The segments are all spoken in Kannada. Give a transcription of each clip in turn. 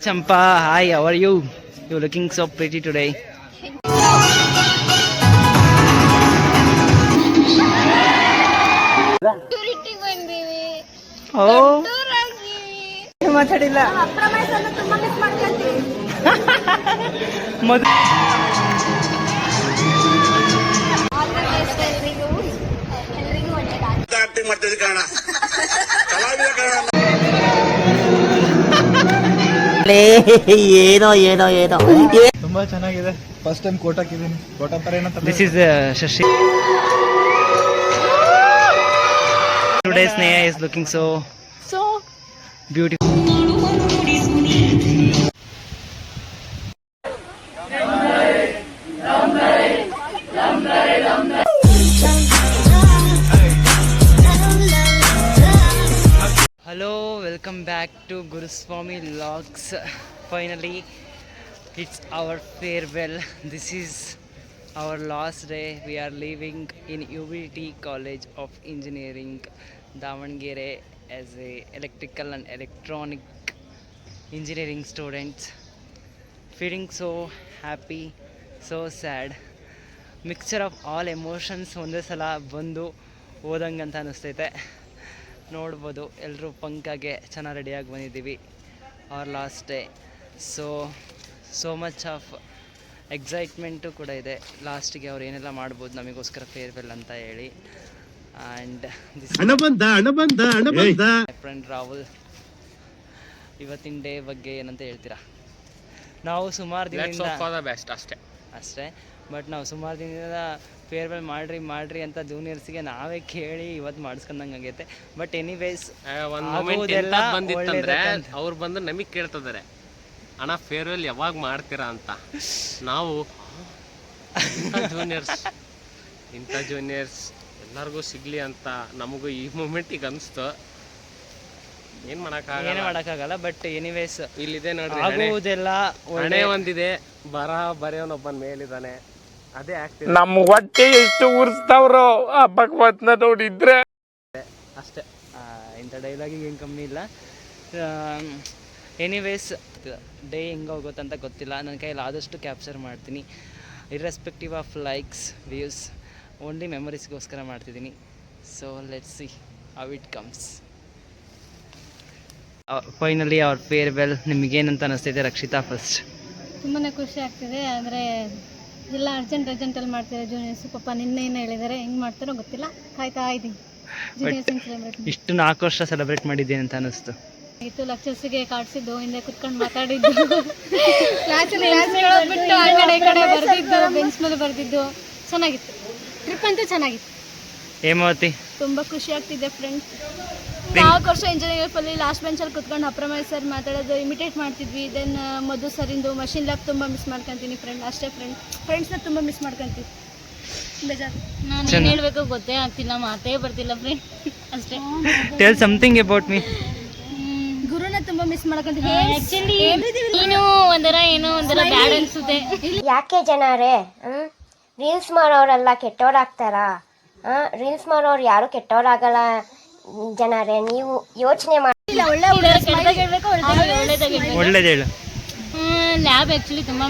Champa, hi, how are you? You're looking so pretty today. Oh. ಮಾತಾಡಿಲ್ಲ ಏನೋ ಏನೋ ಏನೋ ತುಂಬಾ ಚೆನ್ನಾಗಿದೆ. ಫಸ್ಟ್ ಟೈಮ್ ಕೋಟ್ ಹಾಕಿದ್ದೀನಿ. ಕೋಟ ತರ ಏನಂತ this is Shashi. Today's Sneha is looking so beautiful. Hello, welcome back to Guruswami Vlogs. Finally, it's our farewell. This is our last day. We are leaving in UBT College of Engineering, Davangere, as a electrical and electronic engineering students. Feeling so happy, so sad. Mixture of all emotions ಒಂದೇ ಸಲ ಬಂದು ಓದಂಗಂತ ಅನ್ನಿಸ್ತೈತೆ. ನೋಡ್ಬೋದು ಎಲ್ಲರೂ ಪಂಕಾಗೆ ಚೆನ್ನಾಗಿ ರೆಡಿಯಾಗಿ ಬಂದಿದ್ದೀವಿ. Our last day, so much of excitement ಕೂಡ ಇದೆ. ಲಾಸ್ಟಿಗೆ ಅವ್ರು ಏನೆಲ್ಲ ಮಾಡ್ಬೋದು ನಮಗೋಸ್ಕರ ಫೇರ್ವೆಲ್ ಅಂತ ಹೇಳಿ. ಆ್ಯಂಡ್ ಫ್ರೆಂಡ್ ರಾಹುಲ್, ಇವತ್ತಿನ ಡೇ ಬಗ್ಗೆ ಏನಂತ ಹೇಳ್ತೀರಾ? ನಾವು ಸುಮಾರು ದಿನದಿಂದ ಅಷ್ಟೇ ಬಟ್ ನಾವು ಸುಮಾರು ದಿನದಿಂದ ಫೇರ್ವೆಲ್ ಮಾಡ್ರಿ ಅಂತ ಜೂನಿಯರ್ಸ್ಗೆ ನಾವೇ ಕೇಳಿ ಇವತ್ತು ಮಾಡಿಸ್ಕೊಂಡಂಗೆ ಆಗೈತೆ. ಬಟ್ ಎನಿವೇಸ್ ಅವ್ರು ಬಂದು ನಮಗೆ ಕೇಳ್ತಿದ್ದಾರೆ, ಅಣ್ಣ ಫೇರ್ವೆಲ್ ಯಾವಾಗ ಮಾಡ್ತೀರಾ ಅಂತ. ನಾವು ಇಂಥ ಜೂನಿಯರ್ಸ್ ಎಲ್ಲರಿಗೂ ಸಿಗ್ಲಿ ಅಂತ ನಮಗೂ ಈ ಮೂಮೆಂಟಿಗೆ ಅನಿಸ್ತು. ಏನು ಮಾಡೋಕ್ಕಾಗಲ್ಲ. ಬಟ್ ಎನಿವೇಸ್ ಇಲ್ಲಿದೆ ನೋಡ್ರಿ, ಆಗುವುದೆಲ್ಲ ಹಣೆ ಒಂದಿದೆ, ಬರೆಯೋನೊಬ್ಬನ ಮೇಲಿದ್ದಾನೆ. ಅದೇ ಆಗ್ತಿದೆ. ನಮ್ಮ ಹೊಟ್ಟೆ ಎಷ್ಟು ಉರ್ಸ್ತಾವ್ರೋ ಆ ಭಗವತ್ನ ನೋಡಿದ್ರೆ ಅಷ್ಟೇ. ಇಂಥ ಡೈಲಾಗಿಗೆ ಏನು ಕಮ್ಮಿ ಇಲ್ಲ. ಎನಿವೇಸ್ ಡೇ ಹೆಂಗೆ ಹೋಗುತ್ತಂತ ಗೊತ್ತಿಲ್ಲ. ನನ್ನ ಕೈಯಲ್ಲಿ ಆದಷ್ಟು ಕ್ಯಾಪ್ಚರ್ ಮಾಡ್ತೀನಿ, irrespective of likes views. Only ಮೆಮೊರೀಸ್ಗೋಸ್ಕರ ಮಾಡ್ತಿದ್ದೀನಿ. So let's see how it comes. Finally ಅವ್ರ ಫೇರ್ವೆಲ್. ನಿಮಗೇನಂತ ಅನ್ನಿಸ್ತಿದೆ ರಕ್ಷಿತಾ? ಫಸ್ಟ್ ತುಂಬಾ ಖುಷಿ ಆಗ್ತಿದೆ. ಅಂದರೆ ಎಲ್ಲ ಅರ್ಜೆಂಟಲ್ಲಿ ಮಾಡ್ತಾರೆ ಜೂನಿಯರ್ಸ್. ಪಾಪ ನಿನ್ನೆ ಹೇಳಿದ್ದಾರೆ, ಹೆಂಗೆ ಮಾಡ್ತಾರೋ ಗೊತ್ತಿಲ್ಲ, ಕಾಯ್ತಾ ಇದ್ದೀನಿ ಜೂನಿಯರ್ಸ್ ಸೆಲೆಬ್ರೇಟ್. ಇಷ್ಟು 4 ವರ್ಷ ಸೆಲೆಬ್ರೇಟ್ ಮಾಡಿದ್ದೀನಿ ಅಂತ ಅನ್ನಿಸ್ತು. ಇತ್ತು ಲೆಕ್ಚರ್ಸ್ಗೆ ಕಾಡ್ಸಿದ್ದು, ಹಿಂದೆ ಕುತ್ಕೊಂಡು ಮಾತಾಡಿದ್ದು, ಕ್ಲಾಸಲ್ಲಿ ಬಿಟ್ಟು ಆ ಕಡೆ ಬರೆದಿದ್ದು, ಬೆಂಚ್ ಮೇಲೆ ಬರೆದಿದ್ದು ಚೆನ್ನಾಗಿತ್ತು. ಟ್ರಿಪ್ ಅಂತೂ ಚೆನ್ನಾಗಿತ್ತು. ಹೇಮಾವತಿ? ತುಂಬ ಖುಷಿ ಆಗ್ತಿದೆ ಫ್ರೆಂಡ್. 4 ವರ್ಷ ಇಂಜಿನಿಯರಿಂಗ್ ಅಲ್ಲಿ ಲಾಸ್ಟ್ ಬೆಂಚಲ್ಲಿ ಕುತ್ಕೊಂಡು ಅಪ್ರಮೇಶ್ ಸರ್ ಮಾತಾಡೋದು ಇಮಿಟೇಟ್ ಮಾಡ್ತಿದ್ವಿ. ದೆನ್ ಮಧು ಸರಿಂದು ಮಷಿನ್ ಲ್ಯಾಬ್ ತುಂಬ ಮಿಸ್ ಮಾಡ್ಕೊತೀನಿ ಫ್ರೆಂಡ್. ಅಷ್ಟೇ ಫ್ರೆಂಡ್ಸ್ನ ತುಂಬ ಮಿಸ್ ಮಾಡ್ಕೊತೀವಿ. ಬೇಜಾರು. ನಾನು ಏನು ಹೇಳಬೇಕು ಗೊತ್ತೇ ಆಗ್ತಿಲ್ಲ, ಮಾತೇ ಬರ್ತಿಲ್ಲ ಫ್ರೆಂಡ್. ಅಷ್ಟೇ. Tell something about me. ಗುರುನ ತುಂಬ ಮಿಸ್ ಮಾಡ್ಕೊಂತೀವಿ. ಆ್ಯಕ್ಚುಲಿ ಏನೋ ಒಂಥರ ಬ್ಯಾಡ್ ಅನ್ಸುತ್ತೆ. ಯಾಕೆ ಜನರೇ ರೀಲ್ಸ್ ಮಾಡೋರೆಲ್ಲ ಕೆಟ್ಟೋರಾಗ್ತಾರಾ? ರೀಲ್ಸ್ ಮಾಡೋರು ಯಾರು ಕೆಟ್ಟೋರಾಗಲ್ಲ ಜನರೇ. ನೀವು ಯೋಚನೆ ಮಾಡಿ. ಒಳ್ಳೇದು ಹೇಳು. ಲ್ಯಾಬ್ ಆ್ಯಕ್ಚುಲಿ ತುಂಬ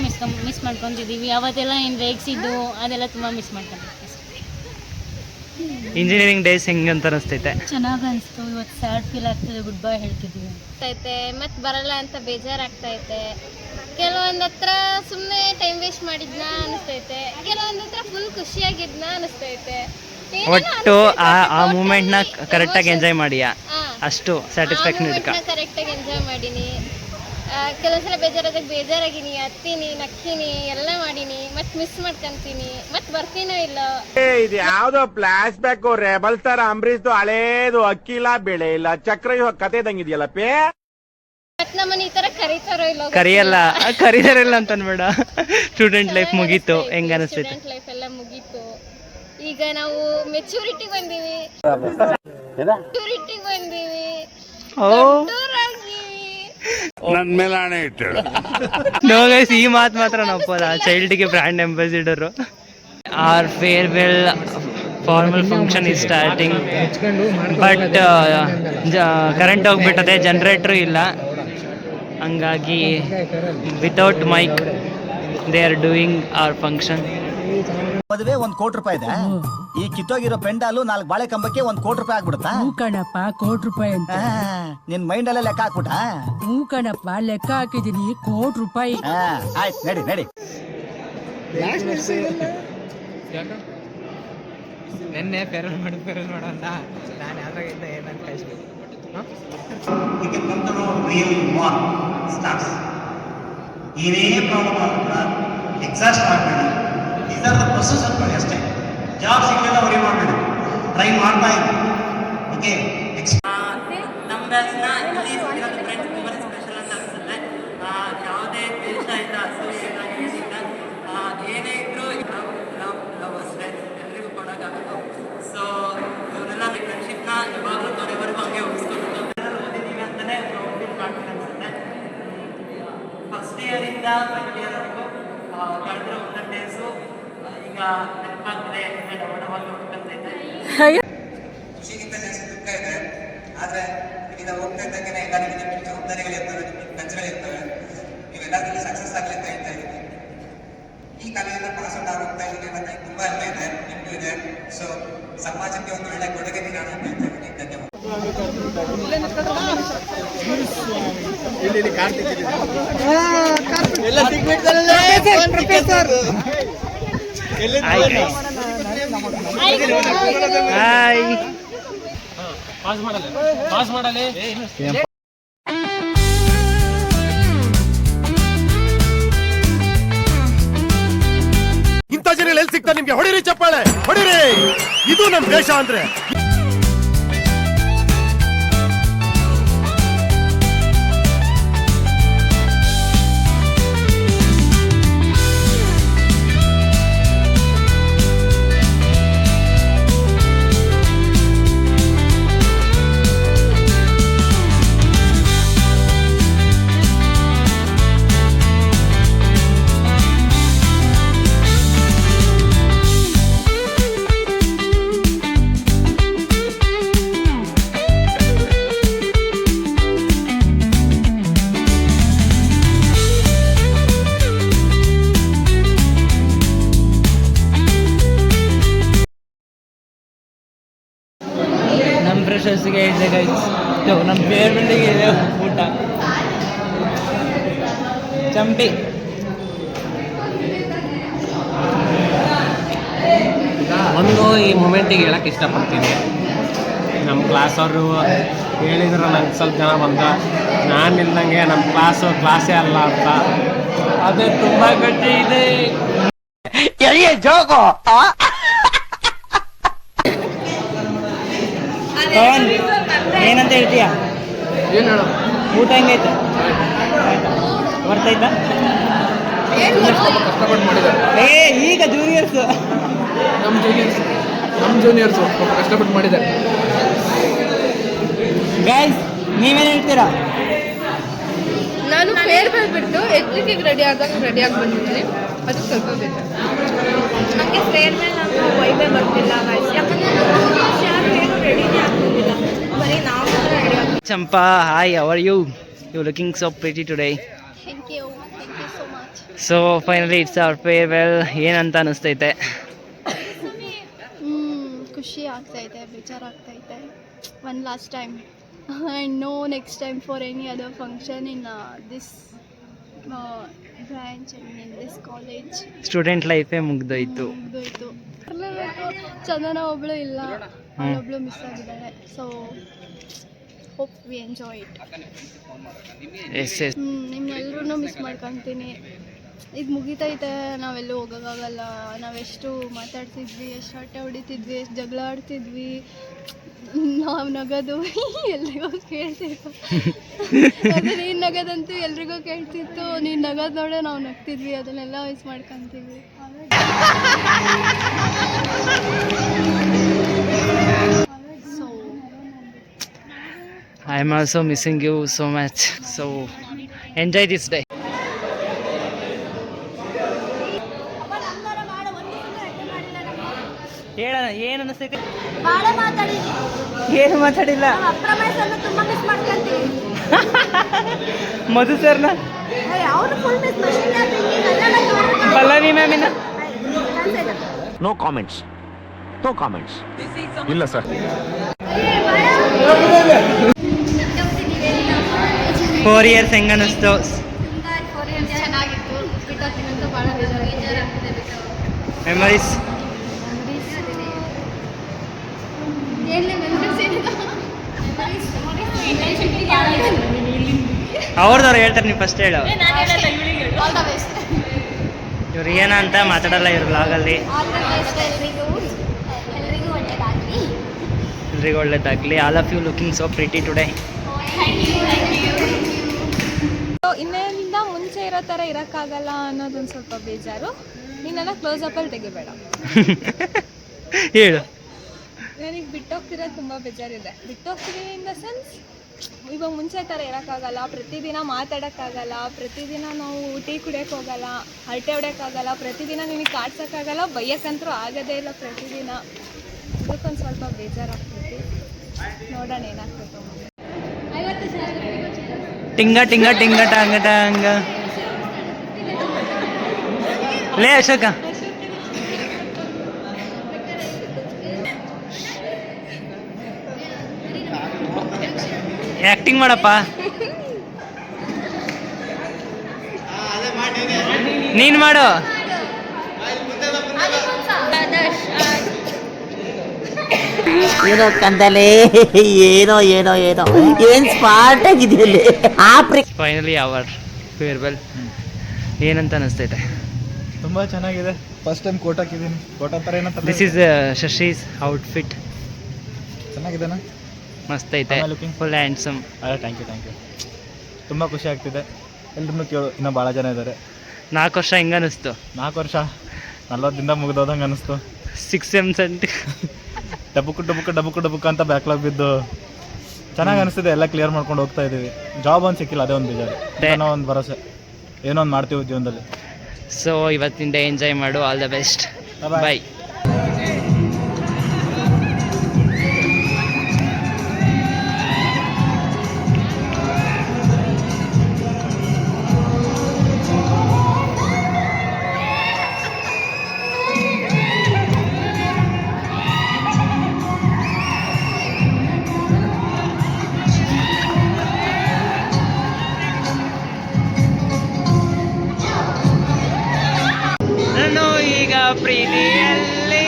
ಮಿಸ್ ಮಾಡ್ಕೊತಿದ್ದೀವಿ. ಅವತ್ತೆಲ್ಲ ಏನು ರೇಗ್ಸಿದ್ದು ಅದೆಲ್ಲ ತುಂಬ ಮಿಸ್ ಮಾಡ್ಕೊಂತೀವಿ. ಇಂಜಿನಿಯರಿಂಗ್ ಡೇಸ್ ಹೆಂಗಂತ ಅನಿಸ್ತೈತೆ? ಚೆನ್ನಾಗಿ ಅನಿಸ್ತು. ಇವತ್ತು ಸ್ಯಾಡ್ ಫೀಲ್ ಆಗ್ತದೆ, ಗುಡ್ ಬೈ ಹೇಳ್ತಿದ್ದೀವಿ. ಮತ್ತೆ ಬರಲ್ಲ ಅಂತ ಬೇಜಾರಾಗ್ತೈತೆ. ಕೆಲವೊಂದು ಹತ್ರ ಸುಮ್ಮನೆ ಟೈಮ್ ವೇಸ್ಟ್ ಮಾಡಿದ್ನ ಅನಿಸ್ತೈತೆ, ಕೆಲವೊಂದು ಹತ್ರ ಫುಲ್ ಖುಷಿಯಾಗಿದ್ನ ಅನಿಸ್ತೈತೆ. ಒಟ್ಟು ಆ ಮೂಮೆಂಟ್ನ ಕರೆಕ್ಟಾಗಿ ಎಂಜಾಯ್ ಮಾಡಿಯಾ? ಅಷ್ಟು ಸ್ಯಾಟಿಸ್ಫ್ಯಾಕ್ಷನ್ ಕರೆಕ್ಟಾಗಿ ಎಂಜಾಯ್ ಮಾಡೀನಿ. ಕೆಲವೊಂದ್ಸಲ ಬೇಜಾರಾಗಿನಿ, ಹತ್ತೀನಿ, ನಕ್ತೀನಿ, ಎಲ್ಲ ಮಾಡೀನಿ. ಮತ್ತೆ ಮಿಸ್ ಮಾಡ್ಕೊಂತೀನಿ, ಮತ್ತೆ ಬರ್ತೀನೋ ಇಲ್ಲ. ಇದು ಯಾವ್ದೋ ಫ್ಲಾಶ್ ಬ್ಯಾಕ್ ರೆಬಲ್ ತರ ಅಂಬರೀಶ್ದು ಹಳೇದು ಅಕ್ಕಿಲ್ಲ ಬೆಳೆ ಇಲ್ಲ ಚಕ್ರ ಕತೆ ಇದಂಗಿದೆಯಲ್ಲ ಪೇ. ಮತ್ತೆ ನಮ್ಮನ್ನ ಈ ತರ ಕರೀತಾರೋ ಇಲ್ಲ? ಕರೀತಾರಿಲ್ಲ ಅಂತ ಅನ್ಬೇಡ. ಸ್ಟೂಡೆಂಟ್ ಲೈಫ್ ಮುಗೀತು, ಹೆಂಗ ಅನಿಸ್ತೈತೆ? ಸ್ಟೂಡೆಂಟ್ ಲೈಫ್ ಎಲ್ಲ ಮುಗೀತು. ಈಗ ನಾವು ಮೆಚೂರಿಟಿ ಬಂದೀವಿ. ನನ್ ಮೇಲೆ ಹಣೆ ಇಟ್ಟು ನೋ ಗೈಸ್, ಈ ಮಾತು ಮಾತ್ರ ನಪ್ಪಲ್ಲ. ಚೈಲ್ಡ್ಗೆ brand ambassador. Our farewell formal function is starting. But current ಹೋಗ್ಬಿಟ್ಟದೆ, ಜನರೇಟ್ರು ಇಲ್ಲ. ಹಂಗಾಗಿ without mike they are doing our function. ಮದುವೆ 1 ಕೋಟಿ ರೂಪಾಯಿ ಇದೆ. ಈ ಕಿತ್ತೋಗಿರೋ ಪೆಂಡಾಲು 4 ಬಾಳೆ ಕಂಬಕ್ಕೆ 1 ಕೋಟಿ ರೂಪಾಯಿ ಆಗ್ಬಿಡುತ್ತಾ? ಕಣಪ್ಪ, ಕೋಟಿ ರೂಪಾಯಿ ಅಂತ ನಿನ್ ಮೈಂಡ್ ಅಲ್ಲೇ ಲೆಕ್ಕ ಹಾಕ್ಬಿಟ್ಟ? ಕಣಪ್ಪ, ಲೆಕ್ಕ ಹಾಕಿದೀನಿ, ಕೋಟಿ ರೂಪಾಯಿ. ಆಯ್ತು, ನಡಿ ನಡಿ. ನೆನ್ನೆ ಫೇರ್ವೆಲ್ ಮಾಡೋ ಅಂತ ನಾನು ಯಾವ್ದಾಗಿಂದ ಏನಂತ ಕಳಿಸ್ಬೇಕು. ಏನೇ ಪ್ರಾಬ್ಲಮ್ ಆಗುತ್ತ ಎಕ್ಸಾಸ್ಟ್ ಮಾಡಬೇಡಿ. ದೀಸ್ ಆರ್ ದ ಪ್ರೊಸೆಸ್ ಅನ್ಕೊಳ್ಳಿ ಅಷ್ಟೇ. ಜಾಬ್ ಸಿಗಲಿಲ್ಲ ವರಿ ಮಾಡಬೇಡಿ, ಟ್ರೈ ಮಾಡ್ತಾ ಇದ್ವಿ. ಓಕೆ, ನಮ್ಮ ಬ್ಯಾಚ್ನ ಇಲ್ಲಿ ಸಿಕ್ಕಿರೋದು ಫ್ರೆಂಡ್ಸ್ ತುಂಬಾ ಸ್ಪೆಷಲ್ ಅಂತ ಅನ್ಸುತ್ತೆ. ಯಾವುದೇ ದೇಶ ಇಲ್ಲ, ಅಸೋಸಿಯೇಟ್ ಏನಿಲ್ಲ, ಏನೇ ಇದ್ರು ಲವ್ ಅಷ್ಟೇ, ಎಲ್ರಿಗೂ ಕೊಡೋಕ್ಕಾಗಬೇಕು. ಸೊ ಇವರೆಲ್ಲ ಫ್ರೆಂಡ್ಶಿಪ್ನ ಇವಾಗಲೂ ಕೊನೆವರೆಗೂ ಹಂಗೆ ಉಳಿಸ್ಕೊಂಡು ಓದಿದ್ದೀವಿ ಅಂತಲೇ ಫೀಲ್ ಮಾಡ್ತೀನಿ ಅನ್ಸುತ್ತೆ. ಫಸ್ಟ್ ಇಯರಿಂದ 5th ಇಯರ್ವರೆಗೂ ಕಳೆದಿರೋ 100 ಡೇಸು ಈಗ ನೆನಪಾಗ್ತದೆ. ಡಬಡವಾಗಿ ನೋಡ್ಕೊಂತೈತೆ. ಖುಷಿಗಿಂತ ಜಾಸ್ತಿ ದುಃಖ ಇದೆ. ಆದರೆ ಈಗ ಹೋಗ್ತಾ ಇದ್ದಂಗೆ ಎಲ್ಲ ನಿಮಗೆ ಜವಾಬ್ದಾರಿಗಳಿರ್ತವೆ, ನಿಮಗೆ ಕನಸುಗಳಿರ್ತವೆ. ನೀವೆಲ್ಲದರಲ್ಲಿ ಸಕ್ಸಸ್ ಆಗಲಿ ಅಂತ ಹೇಳ್ತಾ ಇದ್ದೀನಿ. ಈ ಕಲೆಯಿಂದ ಪಾಸ್ ಔಟ್ ಆಗೋಗ್ತಾ ಇದ್ದೀನಿ ಅನ್ನೋದು ನನಗೆ ತುಂಬ ಹೆಮ್ಮೆ ಇದೆ, ನಿಮಗೂ ಇದೆ. ಸೊ ಸಮಾಜಕ್ಕೆ ಒಂದು ಒಳ್ಳೆ ಕೊಡುಗೆ ನೀಡೋಣ ಅಂತ ಹೇಳ್ತಾ ಇದ್ದೀನಿ. ಧನ್ಯವಾದ. ಇಲ್ಲಿ ಕಾರ್ತಿಕ್ ಹಾಯ್, ಪಾಸ್ ಮಾಡಲಿ. ಇಂಥ ಜನ ಎಲ್ಲಿ ಸಿಗ್ತಾರೆ ನಿಮ್ಗೆ? ಹೊಡಿರಿ ಚಪ್ಪಾಳೆ, ಹೊಡಿರಿ. ಇದು ನಮ್ ದೇಶ ಅಂದ್ರೆ. ನಮ್ಮ ಫ್ರೆಶರ್ಸ್ಗೆ ಇದೆ ಗೈಸ್, ನಮ್ಮ ಫೇರ್ವೆಲ್ಗೆ ಇದೆ ಊಟ. ಚಂಪಿ ಒಂದು ಈ ಮೂಮೆಂಟಿಗೆ ಹೇಳಕ್ಕೆ ಇಷ್ಟಪಡ್ತೀನಿ. ನಮ್ಮ ಕ್ಲಾಸವರು ಹೇಳಿದ್ರು, ನಂಗೆ ಸ್ವಲ್ಪ ಜನ ಬಂದ, ನಾನು ಇಲ್ದಂಗೆ ನಮ್ಮ ಕ್ಲಾಸೇ ಅಲ್ಲ ಅಂತ. ಅದೇ ತುಂಬ ಗಟ್ಟಿ ಇದೆ. ಏನಂತ ಹೇಳ್ತೀಯ? ಏನು ಹೇಳೋ? ಊಟ ಹೆಂಗೈತೆ? ಬರ್ತಾಯ್ತಾ? ಕಷ್ಟಪಟ್ಟು ಮಾಡಿದ್ದಾರೆ ಈಗ ಜೂನಿಯರ್ಸ್, ನಮ್ಮ ಜೂನಿಯರ್ಸು ಕಷ್ಟಪಟ್ಟು ಮಾಡಿದ್ದಾರೆ. ಗೈಸ್ ನೀವೇನು ಹೇಳ್ತೀರಾ? ನಾನು ಫೇರ್ವೆಲ್ ಬಿಟ್ಟು ಎಕ್ಸಿಟಿಗೆ ರೆಡಿ ಆಗಿ ಬಂದಿದ್ದೀನಿ. ಅದಕ್ಕೆ ಸ್ವಲ್ಪ ಬೇಕು. ನನಗೆ ಫೇರ್ವೆಲ್ ಅಂತ ವೈಬೇ ಬರ್ತಿಲ್ಲ ಗೈಸ್, ಯಾಕಂದರೆ ಯಾರು ಏನು ರೆಡಿನೇ ಆಗ್ತಿಲ್ಲ, ಬರೀ ನಾವು ರೆಡಿ ಆಗ್ತೀವಿ. Champa, hi, how are you? You looking so pretty today. Thank you so much. So finally it's our farewell. ಏನಂತ ಅನಿಸ್ತೈತೆ? ಖುಷಿ ಆಗ್ತೈತೆ, ಬೇಜಾರಾಗ್ತೈತೆ. One last time and no next time for any other function in this branch in this college. Student ಲೈಫೇ ಮುಗ್ದೋಯ್ತು. ಚಂದನ ಒಬ್ಳು ಇಲ್ಲ, ಅವಳೊಬ್ಳು ಮಿಸ್ ಆಗಿದ್ದಾಳೆ. So hope we enjoy it. Yes yes. ನಿಮ್ಮೆಲ್ಲರೂ ಮಿಸ್ ಮಾಡ್ಕೊತೀನಿ. ಇದು ಮುಗಿತೈತೆ, ನಾವೆಲ್ಲೂ ಹೋಗೋಕ್ಕಾಗಲ್ಲ. ನಾವೆಷ್ಟು ಮಾತಾಡ್ತಿದ್ವಿ, ಎಷ್ಟು ಹರಟೆ ಹೊಡಿತಿದ್ವಿ, ಎಷ್ಟು ಜಗಳ ಆಡ್ತಿದ್ವಿ. ನಾವು ನಗೋದು ಎಲ್ರಿಗೂ ಕೇಳ್ತಿತ್ತು. ನೀನು ನಗೋದಂತೂ ಎಲ್ರಿಗೂ ಕೇಳ್ತಿತ್ತು. ನೀನು ನಗೋದು ನೋಡೇ ನಾವು ನಗ್ತಿದ್ವಿ. ಅದನ್ನೆಲ್ಲ ಮಿಸ್ ಮಾಡ್ಕೊತೀವಿ. So I am also missing you so much. So enjoy this day. ಹೇಳೋಣ, ಏನು ಅನ್ನಿಸ್ತೈತೆ? ಏನು ಮಾತಾಡಿಲ್ಲ. ತುಂಬ ಮಿಸ್ ಮಾಡ್ಕೊಂತೀವಿ. ಮಧು ಸರ್ನ ಪಲ್ಲವಿ ಮ್ಯಾಮಿನ ನೋ ಕಾಮೆಂಟ್ಸ್ ನೋ ಕಾಮೆಂಟ್ಸ್ ಇಲ್ಲ ಸರ್ 4 years ಹೆಂಗ ಅನ್ನಿಸ್ತು? ಚೆನ್ನಾಗಿತ್ತು, ಬಿಟ್ಟೋಗ್ತೀನಂತ ಭಾಳ ಬೇಜಾರಾಗ್ತಿದೆ. ಮೆಮರೀಸ್ ಅವ್ರದವ್ರು ಹೇಳ್ತಾರೆ, ನೀವು ಫಸ್ಟ್ ಹೇಳು. ಇವ್ರು ಏನ ಅಂತ ಮಾತಾಡಲ್ಲ ಇವ್ರು ಬ್ಲಾಗಲ್ಲಿ. ಎಲ್ರಿಗೂ ಒಳ್ಳೇದಾಗಲಿ. All of you looking so pretty today. ಇನ್ನೇನಿಂದ ಮುಂಚೆ ಇರೋ ಥರ ಇರೋಕ್ಕಾಗಲ್ಲ ಅನ್ನೋದೊಂದು ಸ್ವಲ್ಪ ಬೇಜಾರು. ನೀನೆಲ್ಲ ಕ್ಲೋಸಪ್ಪಲ್ಲಿ ತೆಗಿಬೇಡ. ಹೇಳು. ನನಗೆ ಬಿಟ್ಟೋಗ್ತಿರೋದು ತುಂಬ ಬೇಜಾರಿದೆ. ಬಿಟ್ಟೋಗ್ತಿದ್ದೀನಿ ಇನ್ ದ ಸೆನ್ಸ್, ಇವಾಗ ಮುಂಚೆ ಥರ ಇರೋಕ್ಕಾಗಲ್ಲ, ಪ್ರತಿದಿನ ಮಾತಾಡೋಕ್ಕಾಗಲ್ಲ, ಪ್ರತಿದಿನ ನಾವು ಟೀ ಕುಡಿಯೋಕ್ಕೆ ಹೋಗಲ್ಲ, ಹರಟೆ ಹೊಡ್ಯೋಕ್ಕಾಗಲ್ಲ, ಪ್ರತಿದಿನ ನಿನಗೆ ಕಾಡ್ಸೋಕ್ಕಾಗಲ್ಲ, ಬೈಯೋಕ್ಕಂತೂ ಆಗೋದೇ ಇಲ್ಲ ಪ್ರತಿದಿನ. ಇದಕ್ಕೊಂದು ಸ್ವಲ್ಪ ಬೇಜಾರಾಗ್ತೈತಿ. ನೋಡೋಣ ಏನಾಗ್ತೈತೆ ಮುಂದೆ. ಟಿಂಗ ಟಿಂಗ ಟಿಂಗ ಟಾಂಗ ಟಾಂಗ. ಲೇ ಅಶೋಕ, ಆಕ್ಟಿಂಗ್ ಮಾಡಪ್ಪ. ನೀನ್ ಮಾಡು. ಏನೋ ಕಂದಲೆ, ಏನೋ ಏನೋ ಏನೋ ಏನ್ ಸ್ಪಾಟ್ ಆಗಿದೆಯಲ್ಲಿ. Finally our farewell. ಏನಂತ ಅನಿಸ್ತೈತೆ? ತುಂಬ ಚೆನ್ನಾಗಿದೆ. ಫಸ್ಟ್ ಟೈಮ್ ಕೋಟ್ ಹಾಕಿದ್ದೀನಿ. ಕೋಟ್ ಅಂತಾರೆ ಏನಂತ. This is Shashi's outfit. ಚೆನ್ನಾಗಿದೆನಾ? ಮಸ್ತ್ ಐತೆ, ಫುಲ್ ಹ್ಯಾಂಡ್ಸಮ್. Thank you. ತುಂಬ ಖುಷಿ ಆಗ್ತಿದೆ. ಎಲ್ರೂ ಕೇಳು, ಇನ್ನೂ ಭಾಳ ಜನ ಇದ್ದಾರೆ. 4 ವರ್ಷ ಹೆಂಗ ಅನಿಸ್ತು? 4 ವರ್ಷ 40 ದಿನದ ಮುಗಿದೋದಂಗೆ ಅನಿಸ್ತು. 6 months ಡಬುಕ್ ಅಂತ ಬ್ಯಾಕ್ಲಾಗ್ ಬಿದ್ದು ಚೆನ್ನಾಗಿ ಅನಿಸ್ತಿದೆ. ಎಲ್ಲ ಕ್ಲಿಯರ್ ಮಾಡ್ಕೊಂಡು ಹೋಗ್ತಾ ಇದ್ದೀವಿ. ಜಾಬ್ ಒಂದು ಸಿಕ್ಕಿಲ್ಲ, ಅದೇ ಒಂದು ಬೇಜಾರು. ಏನೋ ಒಂದು ಭರವಸೆ, ಏನೋ ಒಂದು ಮಾಡ್ತೀವಿ ಜೀವನದಲ್ಲಿ. ಸೊ ಇವತ್ತಿನ ಡೇ ಎಂಜಾಯ್ ಮಾಡು. All the best. ಬಾಯ್. ನಾನು ಈಗ ಪ್ರೀತಿಯಲ್ಲಿ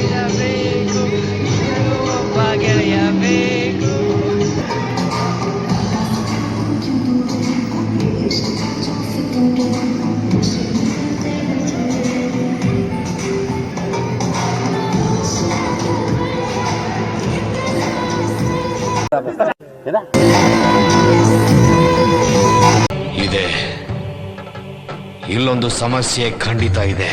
ಇರಬೇಕು, ಒಬ್ಬ ಗೆಳೆಯ ಬೇಕು. ಇದೆ, ಇಲ್ಲೊಂದು ಸಮಸ್ಯೆ ಖಂಡಿತ ಇದೆ.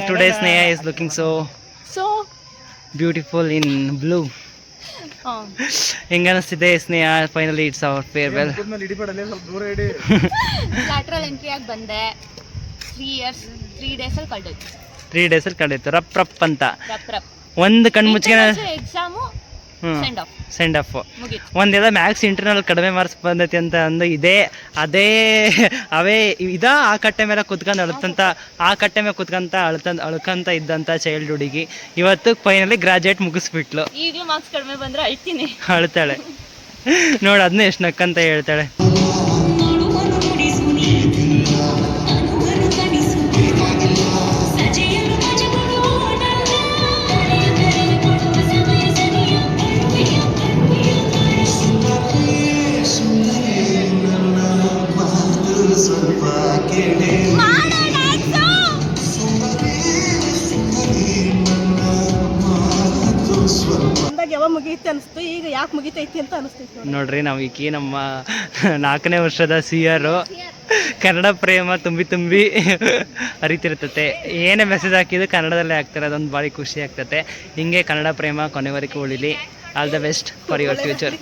Today Sneha is looking so beautiful in blue. ಹೆಂಗ ಅನಿಸ್ತಿದೆ Sneha? Finally it's our farewell. Lateral ಎಂಟ್ರಿಯಾಗಿ ಬಂದೆ. 3 ಡೇಸಲ್ಲಿ ಕಳೆದೋಯ್ತು. 3 days ಕಳೆದೋಯ್ತು. ರಪ್ ರಪ್ ಅಂತ. ರಪ್ ಒಂದು ಕಣ್ಣು ಮುಚ್ಚಿಗೆ exam send off send off. ಮುಗೀತು. ಒಂದೆಲ್ಲ ಮ್ಯಾಥ್ಸ್ ಇಂಟರ್ನಲ್ ಕಡಿಮೆ ಮಾರ್ಕ್ಸ್ ಬಂದೈತಿ ಅಂತ ಅಂದು ಅದೇ ಅವೇ ಆ ಕಟ್ಟೆ ಮೇಲೆ ಕುತ್ಕೊಂಡು ಆ ಕಟ್ಟೆ ಮೇಲೆ ಕುತ್ಕೊಂತ ಅಳ್ಕಂತ ಇದ್ದಂಥ ಚೈಲ್ಡ್ ಹುಡುಗಿ ಇವತ್ತು ಫೈನಲಿ ಗ್ರಾಜುಯೇಟ್ ಮುಗಿಸ್ಬಿಟ್ಲು. ಈಗಲೂ ಮಾರ್ಕ್ಸ್ ಕಡಿಮೆ ಬಂದರೆ ಅಳ್ತೀನಿ. ಅಳ್ತಾಳೆ ನೋಡಿ, ಅದನ್ನೇ ಎಷ್ಟು ನಕ್ಕಂತ ಹೇಳ್ತಾಳೆ. ಯಾವಾಗ ಮುಗೀತಿ ಅನಿಸ್ತು, ಈಗ ಯಾಕೆ ಮುಗಿತೈತಿ ಅಂತ ಅನಿಸ್ತೈತಿ ನೋಡ್ರಿ. ನಾವು ಈಕಿ ನಮ್ಮ 4ನೇ ವರ್ಷದ CR. ಕನ್ನಡ ಪ್ರೇಮ ತುಂಬಿ ಹರಿತಿರ್ತತೆ. ಏನೇ ಮೆಸೇಜ್ ಹಾಕಿದ್ರು ಕನ್ನಡದಲ್ಲೇ ಹಾಕ್ತಾರೆ, ಅದೊಂದು ಭಾಳ ಖುಷಿ ಆಗ್ತತೆ. ಹಿಂಗೆ ಕನ್ನಡ ಪ್ರೇಮ ಕೊನೆವರೆಗೂ ಉಳಿಲಿ. All the best for your future.